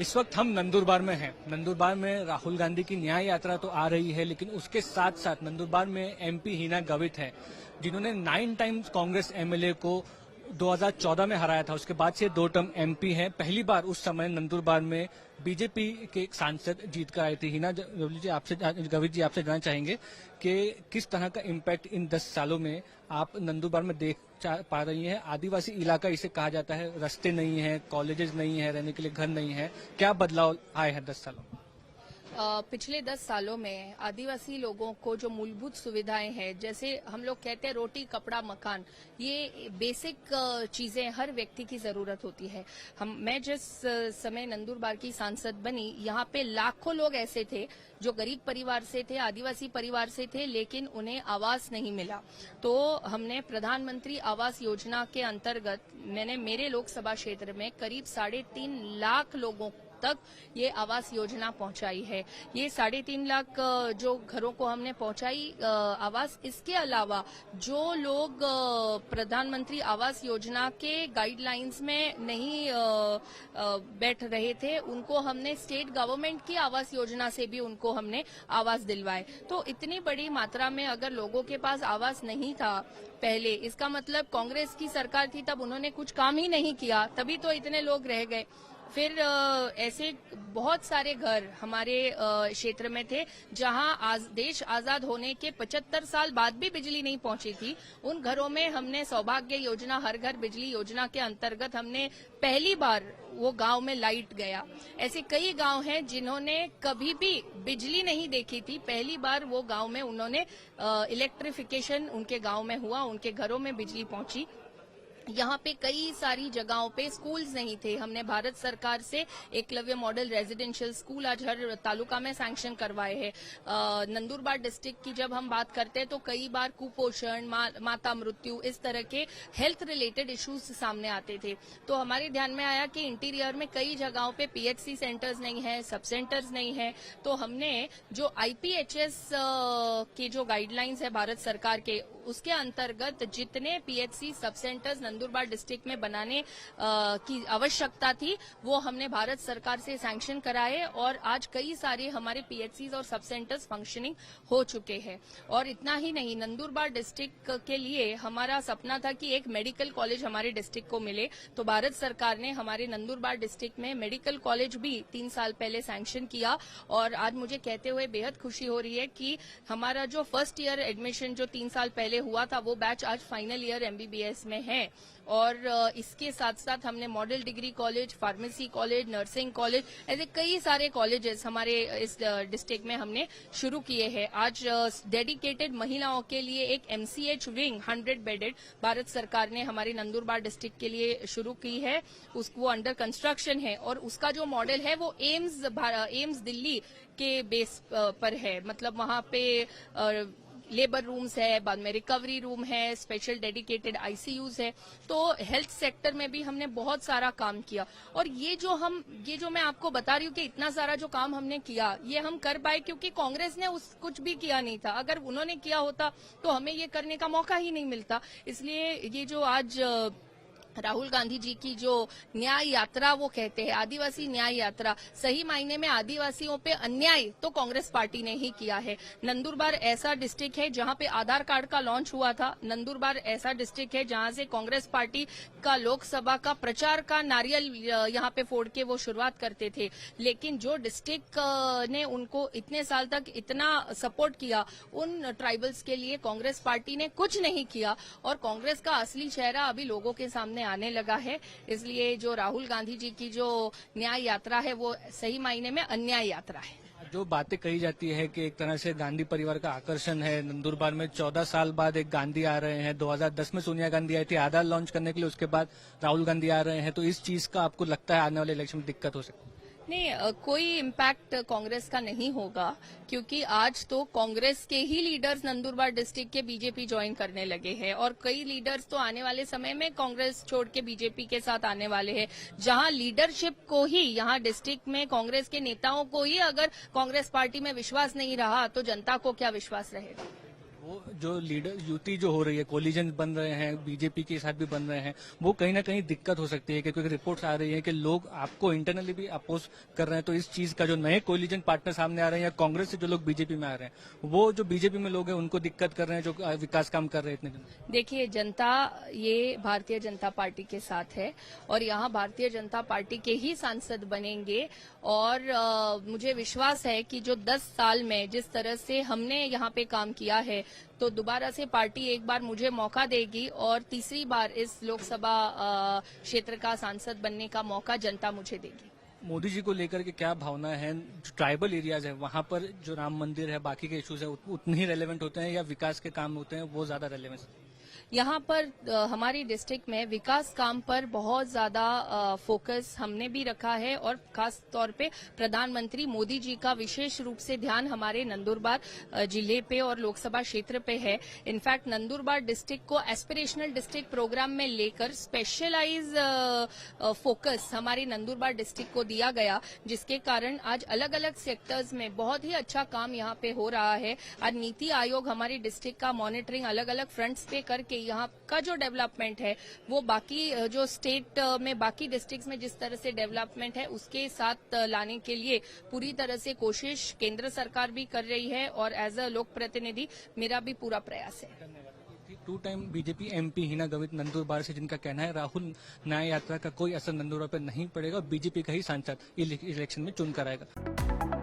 इस वक्त हम नंदुरबार में हैं। नंदुरबार में राहुल गांधी की न्याय यात्रा तो आ रही है, लेकिन उसके साथ साथ नंदुरबार में एमपी हिना गावित है, जिन्होंने 9 टाइम्स कांग्रेस एमएलए को 2014 में हराया था। उसके बाद से 2 टर्म एमपी हैं। पहली बार उस समय नंदुरबार में बीजेपी के एक सांसद जीत कर आई थी। हिना गावित जी, आपसे जानना चाहेंगे कि किस तरह का इम्पैक्ट इन 10 सालों में आप नंदुरबार में देख पा रही हैं। आदिवासी इलाका इसे कहा जाता है, रास्ते नहीं है, कॉलेजेस नहीं है, रहने के लिए घर नहीं है। क्या बदलाव आए हैं 10 सालों में? पिछले 10 सालों में आदिवासी लोगों को जो मूलभूत सुविधाएं हैं, जैसे हम लोग कहते हैं रोटी कपड़ा मकान, ये बेसिक चीजें हर व्यक्ति की जरूरत होती है। मैं जिस समय नंदुरबार की सांसद बनी, यहाँ पे लाखों लोग ऐसे थे जो गरीब परिवार से थे, आदिवासी परिवार से थे, लेकिन उन्हें आवास नहीं मिला। तो हमने प्रधानमंत्री आवास योजना के अंतर्गत मैंने मेरे लोकसभा क्षेत्र में करीब 3.5 लाख लोगों तक ये आवास योजना पहुंचाई है। ये 3.5 लाख जो घरों को हमने पहुंचाई आवास, इसके अलावा जो लोग प्रधानमंत्री आवास योजना के गाइडलाइंस में नहीं बैठ रहे थे, उनको हमने स्टेट गवर्नमेंट की आवास योजना से भी उनको हमने आवास दिलवाए। तो इतनी बड़ी मात्रा में अगर लोगों के पास आवास नहीं था पहले, इसका मतलब कांग्रेस की सरकार थी, तब उन्होंने कुछ काम ही नहीं किया, तभी तो इतने लोग रह गए। फिर ऐसे बहुत सारे घर हमारे क्षेत्र में थे जहां देश आजाद होने के 75 साल बाद भी बिजली नहीं पहुंची थी। उन घरों में हमने सौभाग्य योजना, हर घर बिजली योजना के अंतर्गत हमने पहली बार वो गांव में लाइट गया। ऐसे कई गांव हैं जिन्होंने कभी भी बिजली नहीं देखी थी, पहली बार वो गांव में उन्होंने इलेक्ट्रिफिकेशन उनके गांव में हुआ, उनके घरों में बिजली पहुंची। यहाँ पे कई सारी जगहों पे स्कूल्स नहीं थे, हमने भारत सरकार से एकलव्य मॉडल रेजिडेंशियल स्कूल आज हर तालुका में सैंक्शन करवाए हैं। नंदुरबार डिस्ट्रिक्ट की जब हम बात करते हैं तो कई बार कुपोषण, माता मृत्यु, इस तरह के हेल्थ रिलेटेड इश्यूज सामने आते थे। तो हमारे ध्यान में आया कि इंटीरियर में कई जगहों पे पीएचसी सेंटर्स नहीं है, सब सेंटर्स नहीं है। तो हमने जो आईपीएचएस के जो गाइडलाइंस है भारत सरकार के, उसके अंतर्गत जितने पीएचसी सब सेंटर्स नंदुरबार डिस्ट्रिक्ट में बनाने की आवश्यकता थी, वो हमने भारत सरकार से सैंक्शन कराए और आज कई सारे हमारे पीएचसीज और सब सेंटर्स फंक्शनिंग हो चुके हैं। और इतना ही नहीं, नंदुरबार डिस्ट्रिक्ट के लिए हमारा सपना था कि एक मेडिकल कॉलेज हमारे डिस्ट्रिक्ट को मिले, तो भारत सरकार ने हमारे नंदुरबार डिस्ट्रिक्ट में मेडिकल कॉलेज भी 3 साल पहले सैंक्शन किया। और आज मुझे कहते हुए बेहद खुशी हो रही है कि हमारा जो फर्स्ट ईयर एडमिशन जो 3 साल पहले हुआ था, वो बैच आज फाइनल ईयर एमबीबीएस में है। और इसके साथ साथ हमने model degree college, pharmacy college, nursing college, ऐसे कई सारे कॉलेजेस हमारे इस डिस्ट्रिक्ट में हमने शुरू किए हैं। आज डेडिकेटेड महिलाओं के लिए एक एमसीएच विंग 100 बेडेड भारत सरकार ने हमारे नंदुरबार डिस्ट्रिक्ट के लिए शुरू की है। उसको अंडर कंस्ट्रक्शन है और उसका जो मॉडल है वो एम्स दिल्ली के बेस पर है। मतलब वहां पे लेबर रूम्स है, बाद में रिकवरी रूम है, स्पेशल डेडिकेटेड आईसीयूज है। तो हेल्थ सेक्टर में भी हमने बहुत सारा काम किया। और ये जो मैं आपको बता रही हूँ कि इतना सारा जो काम हमने किया, ये हम कर पाए क्योंकि कांग्रेस ने कुछ भी किया नहीं था। अगर उन्होंने किया होता तो हमें ये करने का मौका ही नहीं मिलता। इसलिए ये जो आज राहुल गांधी जी की जो न्याय यात्रा वो कहते हैं, आदिवासी न्याय यात्रा, सही मायने में आदिवासियों पे अन्याय तो कांग्रेस पार्टी ने ही किया है। नंदुरबार ऐसा डिस्ट्रिक्ट है जहां पे आधार कार्ड का लॉन्च हुआ था। नंदुरबार ऐसा डिस्ट्रिक्ट है जहां से कांग्रेस पार्टी का लोकसभा का प्रचार का नारियल यहां पे फोड़ के वो शुरुआत करते थे। लेकिन जो डिस्ट्रिक्ट ने उनको इतने साल तक इतना सपोर्ट किया, उन ट्राइबल्स के लिए कांग्रेस पार्टी ने कुछ नहीं किया। और कांग्रेस का असली चेहरा अभी लोगों के सामने आने लगा है। इसलिए जो राहुल गांधी जी की जो न्याय यात्रा है, वो सही मायने में अन्याय यात्रा है। जो बातें कही जाती है कि एक तरह से गांधी परिवार का आकर्षण है, नंदुरबार में 14 साल बाद एक गांधी आ रहे हैं। 2010 में सोनिया गांधी आई थी आधार लॉन्च करने के लिए, उसके बाद राहुल गांधी आ रहे हैं। तो इस चीज का आपको लगता है आने वाले इलेक्शन में दिक्कत हो सकती है? नहीं, कोई इम्पैक्ट कांग्रेस का नहीं होगा, क्योंकि आज तो कांग्रेस के ही लीडर्स नंदुरबार डिस्ट्रिक्ट के बीजेपी ज्वाइन करने लगे हैं और कई लीडर्स तो आने वाले समय में कांग्रेस छोड़ के बीजेपी के साथ आने वाले हैं। जहां लीडरशिप को ही, यहां डिस्ट्रिक्ट में कांग्रेस के नेताओं को ही अगर कांग्रेस पार्टी में विश्वास नहीं रहा, तो जनता को क्या विश्वास रहेगा? वो जो लीडर युति जो हो रही है, कोलिजन बन रहे हैं, बीजेपी के साथ भी बन रहे हैं, वो कहीं ना कहीं दिक्कत हो सकती है क्योंकि रिपोर्ट्स आ रही है कि लोग आपको इंटरनली भी अपोज कर रहे हैं। तो इस चीज का जो नए कोलिजन पार्टनर सामने आ रहे हैं या कांग्रेस से जो लोग बीजेपी में आ रहे हैं, वो जो बीजेपी में लोग हैं उनको दिक्कत कर रहे हैं, जो विकास काम कर रहे हैं इतने दिन। देखिए, जनता ये भारतीय जनता पार्टी के साथ है और यहाँ भारतीय जनता पार्टी के ही सांसद बनेंगे और मुझे विश्वास है कि जो 10 साल में जिस तरह से हमने यहाँ पे काम किया है, तो दोबारा से पार्टी एक बार मुझे मौका देगी और तीसरी बार इस लोकसभा क्षेत्र का सांसद बनने का मौका जनता मुझे देगी। मोदी जी को लेकर के क्या भावना है? जो ट्राइबल एरियाज है वहां पर जो राम मंदिर है, बाकी के इश्यूज है उतने ही रेलेवेंट होते हैं या विकास के काम होते हैं वो ज्यादा रेलेवेंस? यहाँ पर हमारी डिस्ट्रिक्ट में विकास काम पर बहुत ज्यादा फोकस हमने भी रखा है और खास तौर पे प्रधानमंत्री मोदी जी का विशेष रूप से ध्यान हमारे नंदुरबार जिले पे और लोकसभा क्षेत्र पे है। इनफैक्ट नंदुरबार डिस्ट्रिक्ट को एस्पिरेशनल डिस्ट्रिक्ट प्रोग्राम में लेकर स्पेशलाइज फोकस हमारे नंदुरबार डिस्ट्रिक्ट को दिया गया, जिसके कारण आज अलग अलग सेक्टर्स में बहुत ही अच्छा काम यहाँ पे हो रहा है। आज नीति आयोग हमारी डिस्ट्रिक्ट का मॉनिटरिंग अलग अलग फ्रंट्स पे करके यहाँ का जो डेवलपमेंट है वो बाकी जो स्टेट में बाकी डिस्ट्रिक्ट्स में जिस तरह से डेवलपमेंट है उसके साथ लाने के लिए पूरी तरह से कोशिश केंद्र सरकार भी कर रही है और एज अ लोक प्रतिनिधि मेरा भी पूरा प्रयास है। 2 time BJP MP Hina Gavit Nandurbar से, जिनका कहना है राहुल न्याय यात्रा का कोई असर नंदुरबार पर नहीं पड़ेगा और बीजेपी का ही सांसद इलेक्शन में चुनकर आएगा।